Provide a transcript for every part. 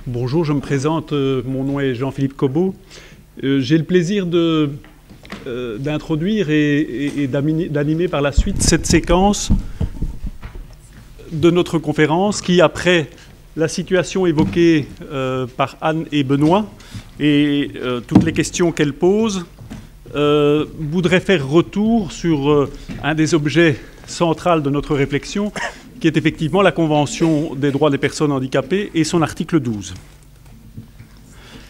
Bonjour, je me présente, mon nom est Jean-Philippe Cobot. J'ai le plaisir d'introduire et d'animer par la suite cette séquence de notre conférence qui, après la situation évoquée par Anne et Benoît et toutes les questions qu'elle pose, voudrait faire retour sur un des objets centraux de notre réflexion, qui est effectivement la Convention des droits des personnes handicapées et son article 12.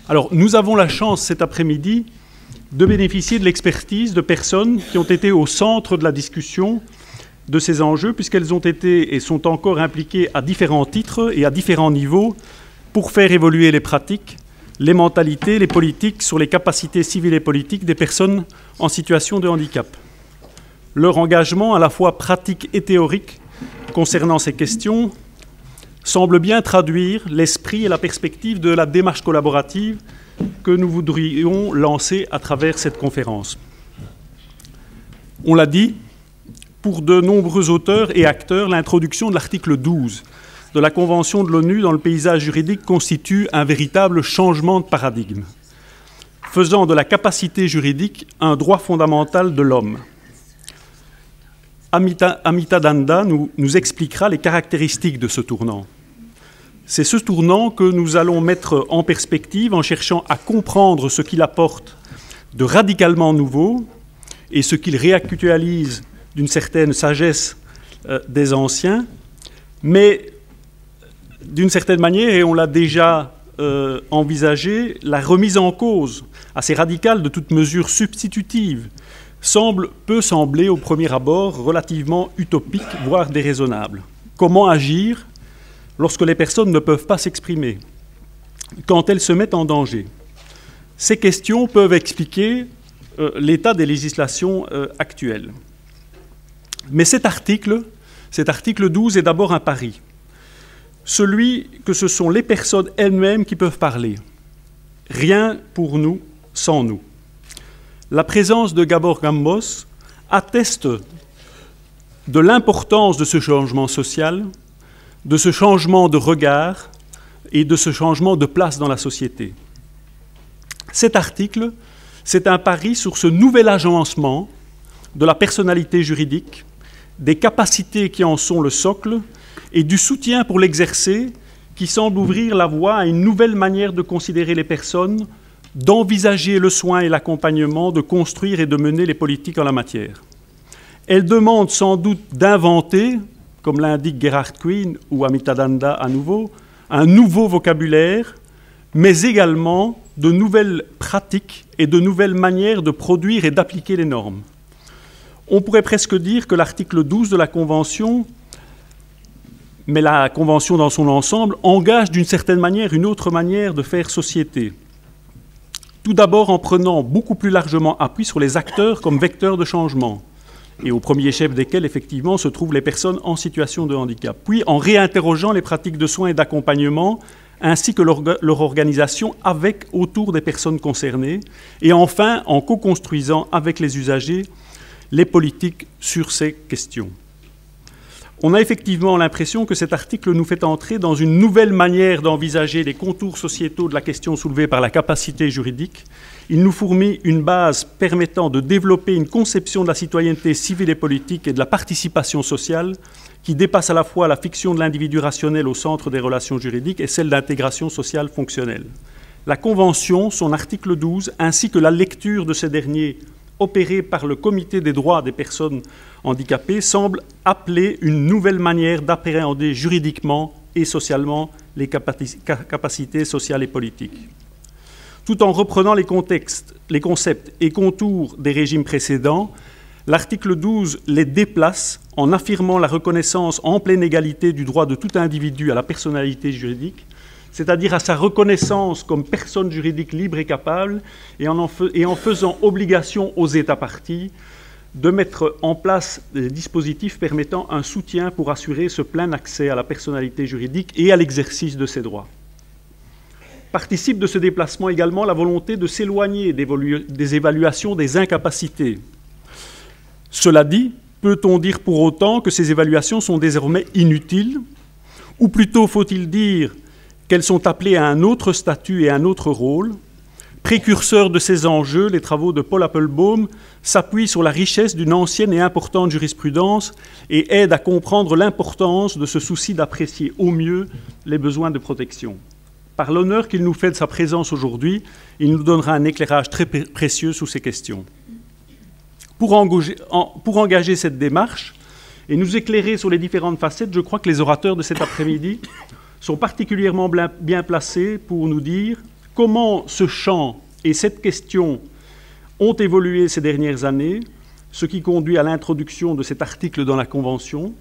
Alors, nous avons la chance cet après-midi de bénéficier de l'expertise de personnes qui ont été au centre de la discussion de ces enjeux, puisqu'elles ont été et sont encore impliquées à différents titres et à différents niveaux pour faire évoluer les pratiques, les mentalités, les politiques sur les capacités civiles et politiques des personnes en situation de handicap. Leur engagement, à la fois pratique et théorique, concernant ces questions, semble bien traduire l'esprit et la perspective de la démarche collaborative que nous voudrions lancer à travers cette conférence. On l'a dit, pour de nombreux auteurs et acteurs, l'introduction de l'article 12 de la Convention de l'ONU dans le paysage juridique constitue un véritable changement de paradigme, faisant de la capacité juridique un droit fondamental de l'homme. Amita Dhanda nous expliquera les caractéristiques de ce tournant. C'est ce tournant que nous allons mettre en perspective en cherchant à comprendre ce qu'il apporte de radicalement nouveau et ce qu'il réactualise d'une certaine sagesse des anciens, mais d'une certaine manière, et on l'a déjà envisagé, la remise en cause assez radicale de toute mesure substitutive peut sembler au premier abord relativement utopique, voire déraisonnable. Comment agir lorsque les personnes ne peuvent pas s'exprimer, quand elles se mettent en danger? Ces questions peuvent expliquer l'état des législations actuelles. Mais cet article 12 est d'abord un pari, celui que ce sont les personnes elles-mêmes qui peuvent parler. Rien pour nous sans nous. La présence de Gabor Gambos atteste de l'importance de ce changement social, de ce changement de regard et de ce changement de place dans la société. Cet article, c'est un pari sur ce nouvel agencement de la personnalité juridique, des capacités qui en sont le socle et du soutien pour l'exercer qui semble ouvrir la voie à une nouvelle manière de considérer les personnes, d'envisager le soin et l'accompagnement, de construire et de mener les politiques en la matière. Elle demande sans doute d'inventer, comme l'indique Gerhard Quinn ou Amita Dhanda à nouveau, un nouveau vocabulaire, mais également de nouvelles pratiques et de nouvelles manières de produire et d'appliquer les normes. On pourrait presque dire que l'article 12 de la Convention, mais la Convention dans son ensemble, engage d'une certaine manière une autre manière de faire société. Tout d'abord en prenant beaucoup plus largement appui sur les acteurs comme vecteurs de changement, et au premier chef desquels, effectivement, se trouvent les personnes en situation de handicap. Puis en réinterrogeant les pratiques de soins et d'accompagnement, ainsi que leur organisation autour des personnes concernées, et enfin en co-construisant avec les usagers les politiques sur ces questions. On a effectivement l'impression que cet article nous fait entrer dans une nouvelle manière d'envisager les contours sociétaux de la question soulevée par la capacité juridique. Il nous fournit une base permettant de développer une conception de la citoyenneté civile et politique et de la participation sociale qui dépasse à la fois la fiction de l'individu rationnel au centre des relations juridiques et celle d'intégration sociale fonctionnelle. La Convention, son article 12, ainsi que la lecture de ces derniers opérée par le Comité des droits des personnes handicapées semble appeler une nouvelle manière d'appréhender juridiquement et socialement les capacités sociales et politiques. Tout en reprenant les concepts et contours des régimes précédents, l'article 12 les déplace en affirmant la reconnaissance en pleine égalité du droit de tout individu à la personnalité juridique, c'est-à-dire à sa reconnaissance comme personne juridique libre et capable, et en faisant obligation aux États parties de mettre en place des dispositifs permettant un soutien pour assurer ce plein accès à la personnalité juridique et à l'exercice de ses droits. Participe de ce déplacement également la volonté de s'éloigner des évaluations des incapacités. Cela dit, peut-on dire pour autant que ces évaluations sont désormais inutiles, ou plutôt faut-il dire qu'elles sont appelées à un autre statut et à un autre rôle. Précurseurs de ces enjeux, les travaux de Paul Appelbaum s'appuient sur la richesse d'une ancienne et importante jurisprudence et aident à comprendre l'importance de ce souci d'apprécier au mieux les besoins de protection. Par l'honneur qu'il nous fait de sa présence aujourd'hui, il nous donnera un éclairage très précieux sur ces questions. Pour engager cette démarche et nous éclairer sur les différentes facettes, je crois que les orateurs de cet après-midi sont particulièrement bien placés pour nous dire comment ce champ et cette question ont évolué ces dernières années, ce qui conduit à l'introduction de cet article dans la Convention,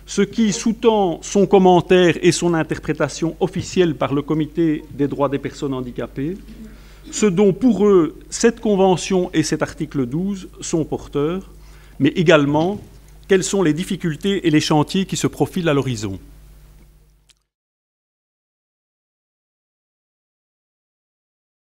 ce qui sous-tend son commentaire et son interprétation officielle par le Comité des droits des personnes handicapées, ce dont pour eux cette Convention et cet article 12 sont porteurs, mais également quelles sont les difficultés et les chantiers qui se profilent à l'horizon.